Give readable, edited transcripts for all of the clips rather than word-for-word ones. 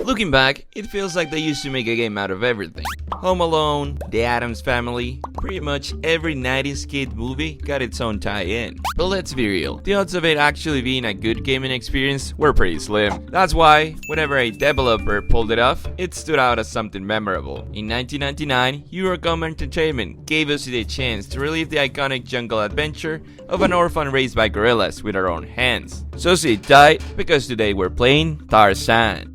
Looking back, it feels like they used to make a game out of everything. Home Alone, The Addams Family, pretty much every 90s kid movie got its own tie-in. But let's be real, the odds of it actually being a good gaming experience were pretty slim. That's why, whenever a developer pulled it off, it stood out as something memorable. In 1999, Eurocom Entertainment gave us the chance to relive the iconic jungle adventure of an orphan raised by gorillas with our own hands. So sit tight, because today we're playing Tarzan.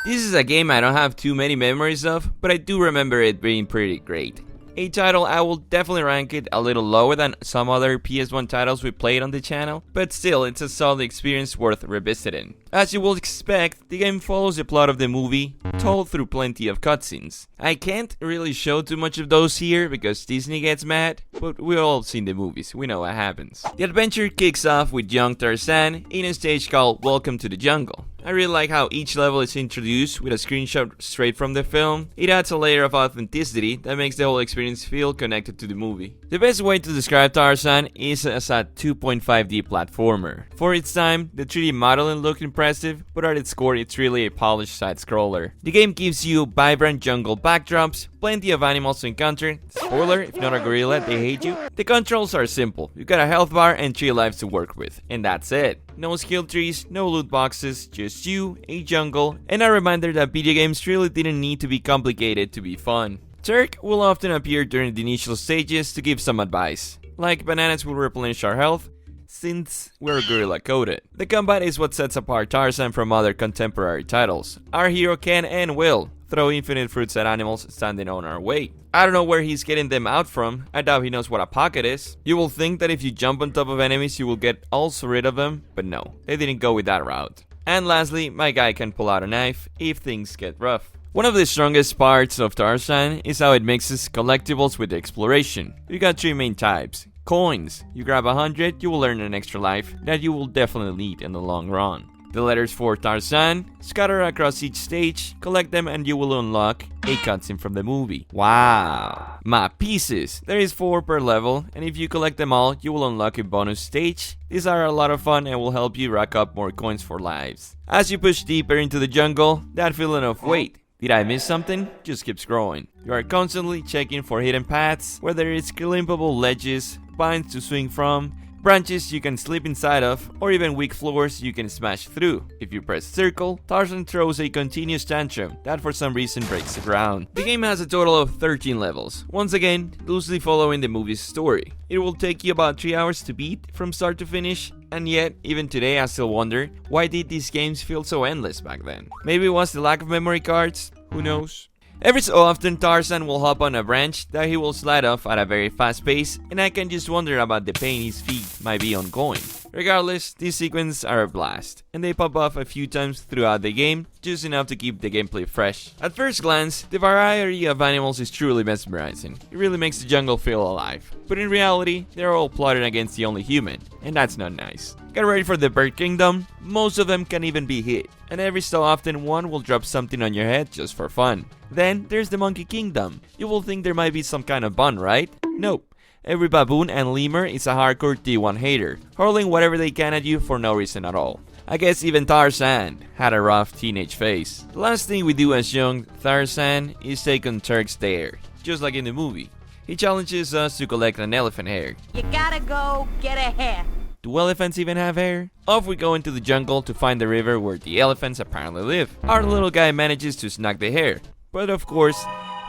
This is a game I don't have too many memories of, but I do remember it being pretty great. A title I will definitely rank it a little lower than some other PS1 titles we played on the channel, but still it's a solid experience worth revisiting. As you will expect, the game follows the plot of the movie, told through plenty of cutscenes. I can't really show too much of those here because Disney gets mad, but we've all seen the movies, we know what happens. The adventure kicks off with young Tarzan in a stage called Welcome to the Jungle. I really like how each level is introduced with a screenshot straight from the film. It adds a layer of authenticity that makes the whole experience feel connected to the movie. The best way to describe Tarzan is as a 2.5D platformer. For its time, the 3D modeling looked impressive, but at its core it's really a polished side-scroller. The game gives you vibrant jungle backdrops, plenty of animals to encounter. Spoiler, if not a gorilla, they hate you. The controls are simple. You've got a health bar and 3 lives to work with, and that's it. No skill trees, no loot boxes, just you, a jungle, and a reminder that video games really didn't need to be complicated to be fun. Turk will often appear during the initial stages to give some advice, like bananas will replenish our health, since we're gorilla coded. The combat is what sets apart Tarzan from other contemporary titles. Our hero can and will throw infinite fruits at animals standing on our way. I don't know where he's getting them out from. I doubt he knows what a pocket is. You will think that if you jump on top of enemies you will get also rid of them, but no, they didn't go with that route. And lastly, my guy can pull out a knife if things get rough. One of the strongest parts of Tarzan is how it mixes collectibles with exploration. You got 3 main types. Coins. You grab 100, you will earn an extra life that you will definitely need in the long run. The letters for Tarzan, scatter across each stage, collect them and you will unlock a cutscene from the movie. Wow! Map pieces. There is 4 per level, and if you collect them all, you will unlock a bonus stage. These are a lot of fun and will help you rack up more coins for lives. As you push deeper into the jungle, that feeling of wait, did I miss something? Just keeps growing. You are constantly checking for hidden paths, where there is climbable ledges, vines to swing from, branches you can slip inside of, or even weak floors you can smash through. If you press circle, Tarzan throws a continuous tantrum that for some reason breaks the ground. The game has a total of 13 levels, once again, loosely following the movie's story. It will take you about 3 hours to beat from start to finish, and yet, even today I still wonder, why did these games feel so endless back then? Maybe it was the lack of memory cards? Who knows? Every so often, Tarzan will hop on a branch that he will slide off at a very fast pace, and I can just wonder about the pain his feet might be ongoing. Regardless, these sequences are a blast, and they pop off a few times throughout the game, just enough to keep the gameplay fresh. At first glance, the variety of animals is truly mesmerizing. It really makes the jungle feel alive. But in reality, they're all plotting against the only human, and that's not nice. Get ready for the bird kingdom. Most of them can even be hit, and every so often one will drop something on your head just for fun. Then there's the monkey kingdom. You will think there might be some kind of bun, right? Nope. Every baboon and lemur is a hardcore D1 hater, hurling whatever they can at you for no reason at all. I guess even Tarzan had a rough teenage phase. The last thing we do as young Tarzan is take on Turk's dare, just like in the movie. He challenges us to collect an elephant hair. You gotta go get a hair. Do elephants even have hair? Off we go into the jungle to find the river where the elephants apparently live. Our little guy manages to snag the hair, but of course,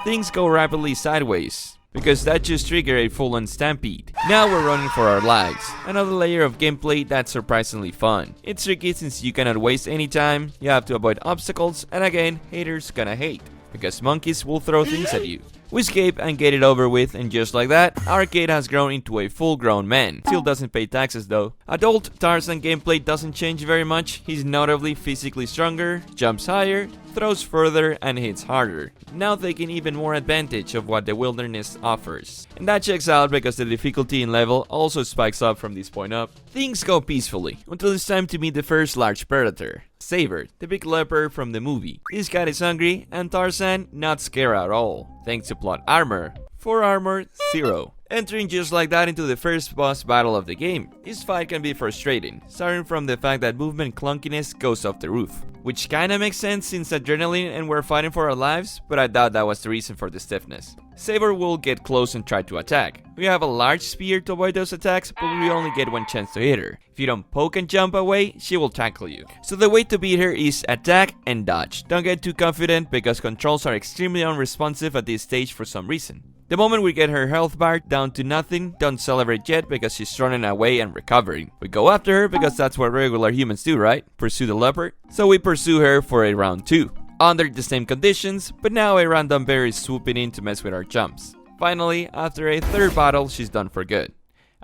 things go rapidly sideways, because that just triggered a full-on stampede. Now we're running for our lives. Another layer of gameplay that's surprisingly fun. It's tricky since you cannot waste any time, you have to avoid obstacles, and again, haters gonna hate, because monkeys will throw things at you. We escape and get it over with, and just like that, our kid has grown into a full-grown man. Still doesn't pay taxes though. Adult Tarzan gameplay doesn't change very much. He's notably physically stronger, jumps higher, throws further, and hits harder. Now taking even more advantage of what the wilderness offers. And that checks out because the difficulty in level also spikes up from this point up. Things go peacefully, until it's time to meet the first large predator. Saber, the big leopard from the movie. This cat is hungry, and Tarzan not scared at all, thanks to plot armor. For armor, 0. Entering just like that into the first boss battle of the game. This fight can be frustrating, starting from the fact that movement clunkiness goes off the roof. Which kinda makes sense since adrenaline and we're fighting for our lives, but I doubt that was the reason for the stiffness. Saber will get close and try to attack. We have a large spear to avoid those attacks, but we only get one chance to hit her. If you don't poke and jump away, she will tackle you. So the way to beat her is attack and dodge. Don't get too confident because controls are extremely unresponsive at this stage for some reason. The moment we get her health bar down to nothing, don't celebrate yet because she's running away and recovering. We go after her because that's what regular humans do, right? Pursue the leopard. So we pursue her for a round 2. Under the same conditions, but now a random bear is swooping in to mess with our jumps. Finally, after a third battle, she's done for good.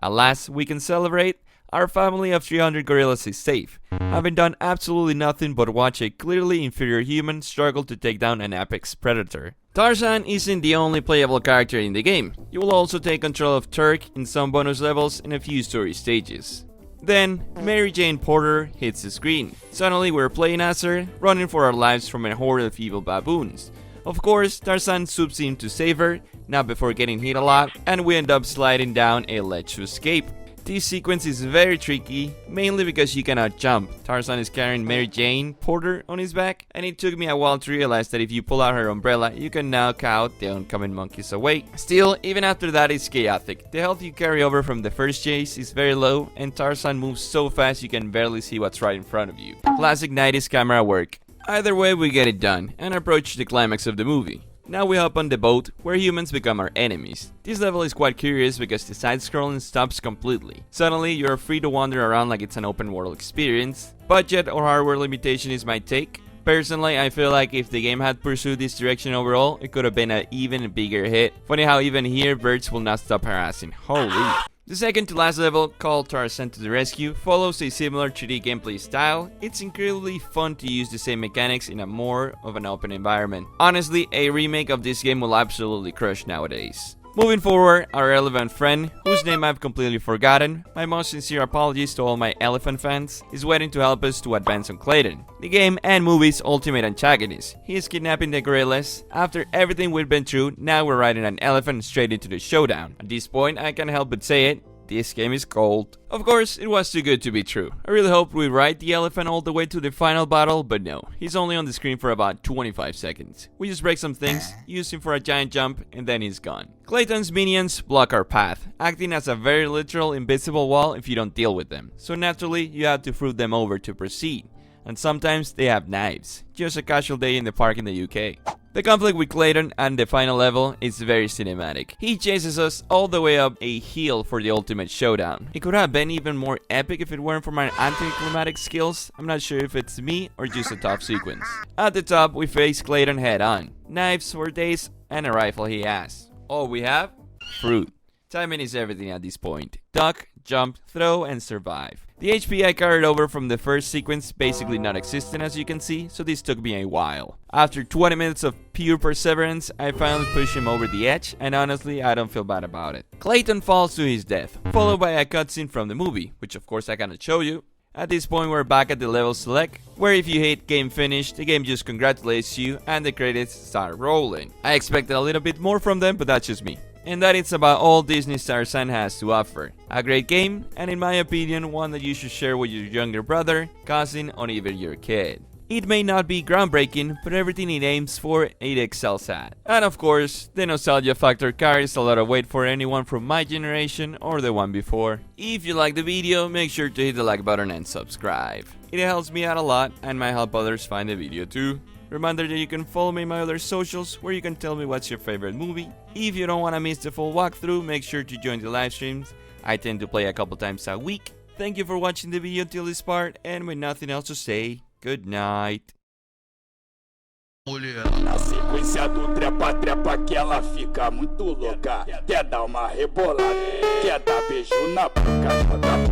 At last, we can celebrate. Our family of 300 gorillas is safe, having done absolutely nothing but watch a clearly inferior human struggle to take down an apex predator. Tarzan isn't the only playable character in the game. You will also take control of Turk in some bonus levels and a few story stages. Then, Mary Jane Porter hits the screen. Suddenly we're playing as her, running for our lives from a horde of evil baboons. Of course, Tarzan swoops in to save her, not before getting hit a lot, and we end up sliding down a ledge to escape. This sequence is very tricky, mainly because you cannot jump. Tarzan is carrying Mary Jane Porter on his back, and it took me a while to realize that if you pull out her umbrella, you can knock out the oncoming monkeys away. Still, even after that, it's chaotic. The health you carry over from the first chase is very low, and Tarzan moves so fast you can barely see what's right in front of you. Classic 90s camera work. Either way, we get it done, and approach the climax of the movie. Now we hop on the boat, where humans become our enemies. This level is quite curious because the side-scrolling stops completely. Suddenly, you're free to wander around like it's an open-world experience. Budget or hardware limitation is my take. Personally, I feel like if the game had pursued this direction overall, it could have been an even bigger hit. Funny how even here, birds will not stop harassing. Holy. The second to last level, called Tarzan to the Rescue, follows a similar 3D gameplay style. It's incredibly fun to use the same mechanics in a more of an open environment. Honestly, a remake of this game will absolutely crush nowadays. Moving forward, our elephant friend, whose name I've completely forgotten, my most sincere apologies to all my elephant fans, is waiting to help us to advance on Clayton, the game and movie's ultimate antagonist. He is kidnapping the gorillas. After everything we've been through, now we're riding an elephant straight into the showdown. At this point, I can't help but say it. This game is cold. Of course, it was too good to be true. I really hoped we'd ride the elephant all the way to the final battle, but no. He's only on the screen for about 25 seconds. We just break some things, use him for a giant jump, and then he's gone. Clayton's minions block our path, acting as a very literal invisible wall if you don't deal with them. So naturally, you have to fruit them over to proceed. And sometimes they have knives. Just a casual day in the park in the UK. The conflict with Clayton and the final level is very cinematic. He chases us all the way up a hill for the ultimate showdown. It could have been even more epic if it weren't for my anticlimactic skills. I'm not sure if it's me or just a tough sequence. At the top, we face Clayton head on. Knives for days and a rifle he has. All we have? Fruit. Timing is everything at this point. Duck, jump, throw, and survive. The HP I carried over from the first sequence basically non-existent as you can see, so this took me a while. After 20 minutes of pure perseverance, I finally pushed him over the edge, and honestly, I don't feel bad about it. Clayton falls to his death, followed by a cutscene from the movie, which of course I cannot show you. At this point, we're back at the level select, where if you hit game finished, the game just congratulates you and the credits start rolling. I expected a little bit more from them, but that's just me. And that is about all Disney's Tarzan has to offer. A great game, and in my opinion, one that you should share with your younger brother, cousin, or even your kid. It may not be groundbreaking, but everything it aims for, it excels at. And of course, the nostalgia factor carries a lot of weight for anyone from my generation or the one before. If you like the video, make sure to hit the like button and subscribe. It helps me out a lot and might help others find the video too. Reminder that you can follow me on my other socials where you can tell me what's your favorite movie. If you don't want to miss the full walkthrough, make sure to join the live streams. I tend to play a couple times a week. Thank you for watching the video till this part, and with nothing else to say, good night. Na sequência do trepa que ela fica muito louca. Quer dar uma rebolada, quer dar beijo na boca, joga